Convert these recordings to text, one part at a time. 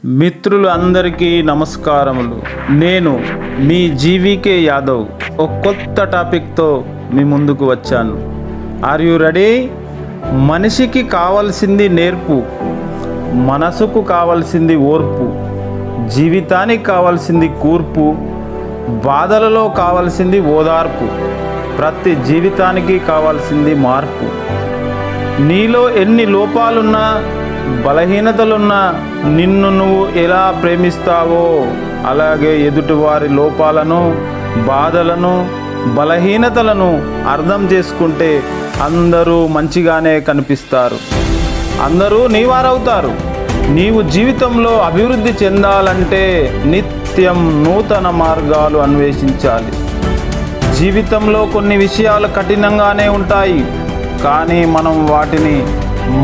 మిత్రులు అందరికీ నమస్కారములు. నేను మీ జీవీకే యాదవ్ ఒక కొత్త టాపిక్తో మీ ముందుకు వచ్చాను. Are you ready? మనిషికి కావాల్సింది నేర్పు, మనసుకు కావాల్సింది ఓర్పు, జీవితానికి కావాల్సింది కూర్పు, బాధలలో కావాల్సింది ఓదార్పు, ప్రతి జీవితానికి కావాల్సింది మార్పు. నీలో ఎన్ని లోపాలున్నా బలహీనతలున్నా నిన్ను నువ్వు ఎలా ప్రేమిస్తావో అలాగే ఎదుటివారి లోపాలను, బాధలను, బలహీనతలను అర్థం చేసుకుంటే అందరూ మంచిగానే కనిపిస్తారు, అందరూ నీవారవుతారు. నీవు జీవితంలో అభివృద్ధి చెందాలంటే నిత్యం నూతన మార్గాలు అన్వేషించాలి. జీవితంలో కొన్ని విషయాలు కఠినంగానే ఉంటాయి, కానీ మనం వాటిని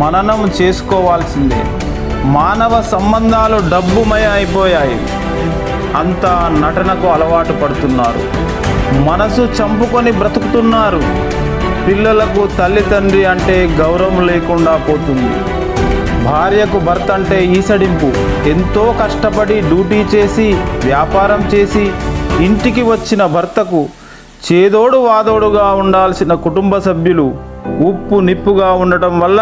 మననం చేసుకోవాల్సిందే. మానవ సంబంధాలు డబ్బుమయ అయిపోయాయి, అంతా నటనకు అలవాటు పడుతున్నారు, మనసు చంపుకొని బ్రతుకుతున్నారు. పిల్లలకు తల్లిదండ్రి అంటే గౌరవం లేకుండా పోతుంది. భార్యకు భర్త అంటే ఈసడింపు. ఎంతో కష్టపడి డ్యూటీ చేసి వ్యాపారం చేసి ఇంటికి వచ్చిన భర్తకు చేదోడు వాదోడుగా ఉండాల్సిన కుటుంబ సభ్యులు ఉప్పు నిప్పుగా ఉండటం వల్ల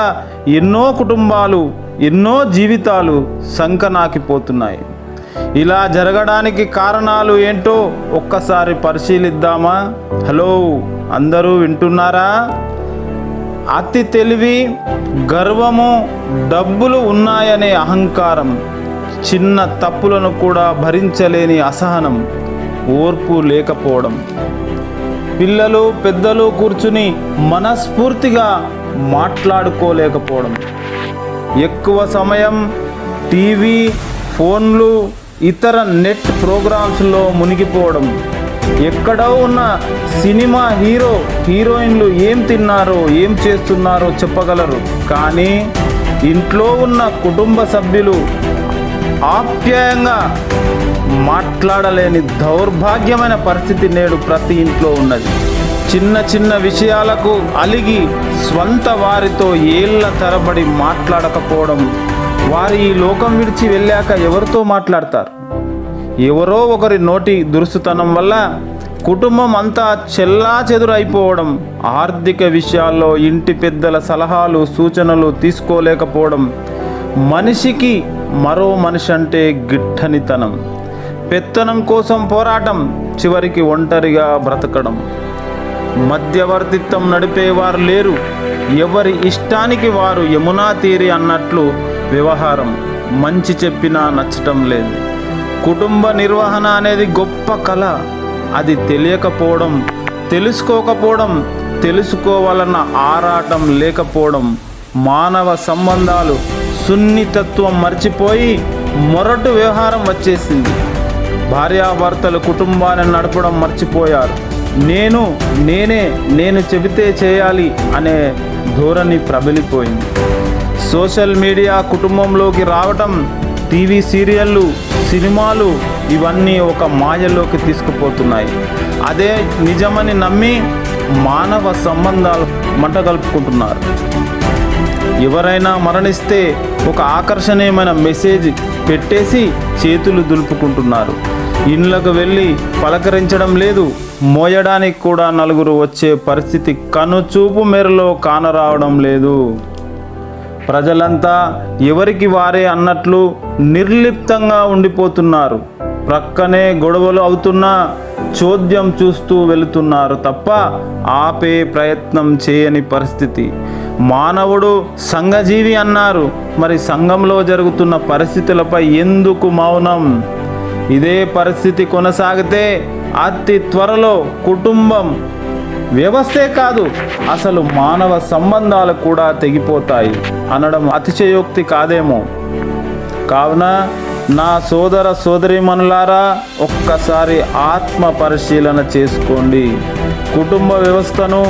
ఎన్నో కుటుంబాలు, ఎన్నో జీవితాలు సంకనాకిపోతున్నాయి. ఇలా జరగడానికి కారణాలు ఏంటో ఒక్కసారి పరిశీలిద్దామా? హలో, అందరూ వింటున్నారా? అతి తెలివి, గర్వము, డబ్బులు ఉన్నాయనే అహంకారం, చిన్న తప్పులను కూడా భరించలేని అసహనం, ఓర్పు లేకపోవడం, పిల్లలు పెద్దలు కూర్చుని మనస్ఫూర్తిగా మాట్లాడుకోలేకపోవడం, ఎక్కువ సమయం టీవీ, ఫోన్లు, ఇతర నెట్ ప్రోగ్రామ్స్లో మునిగిపోవడం, ఎక్కడో ఉన్న సినిమా హీరో హీరోయిన్లు ఏం తిన్నారో ఏం చేస్తున్నారో చెప్పగలరు, కానీ ఇంట్లో ఉన్న కుటుంబ సభ్యులు ఆప్యాయంగా మాట్లాడలేని దౌర్భాగ్యమైన పరిస్థితి నేడు ప్రతి ఇంట్లో ఉన్నది. చిన్న చిన్న విషయాలకు అలిగి స్వంత వారితో ఏళ్ల తరబడి మాట్లాడకపోవడం, వారి ఈ లోకం విడిచి వెళ్ళాక ఎవరితో మాట్లాడతారు? ఎవరో ఒకరి నోటి దురుసుతనం వల్ల కుటుంబం అంతా చెల్లాచెదురైపోవడం, ఆర్థిక విషయాల్లో ఇంటి పెద్దల సలహాలు సూచనలు తీసుకోలేకపోవడం, మనిషికి మరో మనిషి అంటే గిట్టనితనం, పెత్తనం కోసం పోరాటం, చివరికి ఒంటరిగా బ్రతకడం, మధ్యవర్తిత్వం నడిపేవారు లేరు, ఎవరి ఇష్టానికి వారు యమునా తీరి అన్నట్లు వ్యవహారం, మంచి చెప్పినా నచ్చటం లేదు. కుటుంబ నిర్వహణ అనేది గొప్ప కళ, అది తెలియకపోవడం, తెలుసుకోకపోవడం, తెలుసుకోవాలన్న ఆరాటం లేకపోవడం, మానవ సంబంధాలు సున్నితత్వం మర్చిపోయి మొరటు వ్యవహారం వచ్చేసింది. భార్యాభర్తలు కుటుంబాన్ని నడపడం మర్చిపోయారు. నేను చెబితే చేయాలి అనే ధోరణి ప్రబలిపోయింది. సోషల్ మీడియా కుటుంబంలోకి రావటం, టీవీ సీరియళ్ళు, సినిమాలు ఇవన్నీ ఒక మాయలోకి తీసుకుపోతున్నాయి. అదే నిజమని నమ్మి మానవ సంబంధాలు మంటగలుపుకుంటున్నారు. ఎవరైనా మరణిస్తే ఒక ఆకర్షణీయమైన మెసేజ్ పెట్టేసి చేతులు దులుపుకుంటున్నారు. ఇండ్లకు వెళ్ళి పలకరించడం లేదు, మోయడానికి కూడా నలుగురు వచ్చే పరిస్థితి కనుచూపు మేరలో కానరావడం లేదు. ప్రజలంతా ఎవరికి వారే అన్నట్లు నిర్లిప్తంగా ఉండిపోతున్నారు. ప్రక్కనే గొడవలు అవుతున్నా చోద్యం చూస్తూ వెళుతున్నారు తప్ప ఆపే ప్రయత్నం చేయని పరిస్థితి. మానవుడు సంఘజీవి అన్నారు, మరి సంఘంలో జరుగుతున్న పరిస్థితులపై ఎందుకు మౌనం? ఇదే పరిస్థితి కొనసాగితే అతి త్వరలో కుటుంబం వ్యవస్థే కాదు, అసలు మానవ సంబంధాలు కూడా తెగిపోతాయి అనడం అతిశయోక్తి కాదేమో. కావున నా సోదర సోదరీమణులారా, ఒక్కసారి ఆత్మ పరిశీలన చేసుకోండి. కుటుంబ వ్యవస్థను,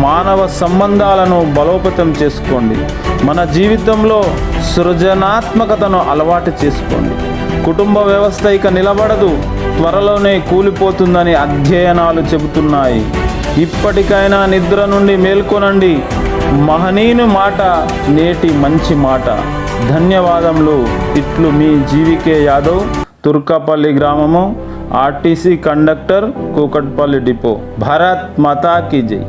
మానవ సంబంధాలను బలోపేతం చేసుకోండి. మన జీవితంలో సృజనాత్మకతను అలవాటు చేసుకోండి. కుటుంబ వ్యవస్థ ఇక నిలబడదు, త్వరలోనే కూలిపోతుందని అధ్యయనాలు చెబుతున్నాయి. ఇప్పటికైనా నిద్ర నుండి మేల్కొనండి. మహనీయుని మాట నేటి మంచి మాట. ధన్యవాదములు. ఇట్లు మీ జీవికే యాదవ్, తుర్కపల్లి గ్రామము, RTC conductor, Kukatpally depot. Bharat Mata కీ జై.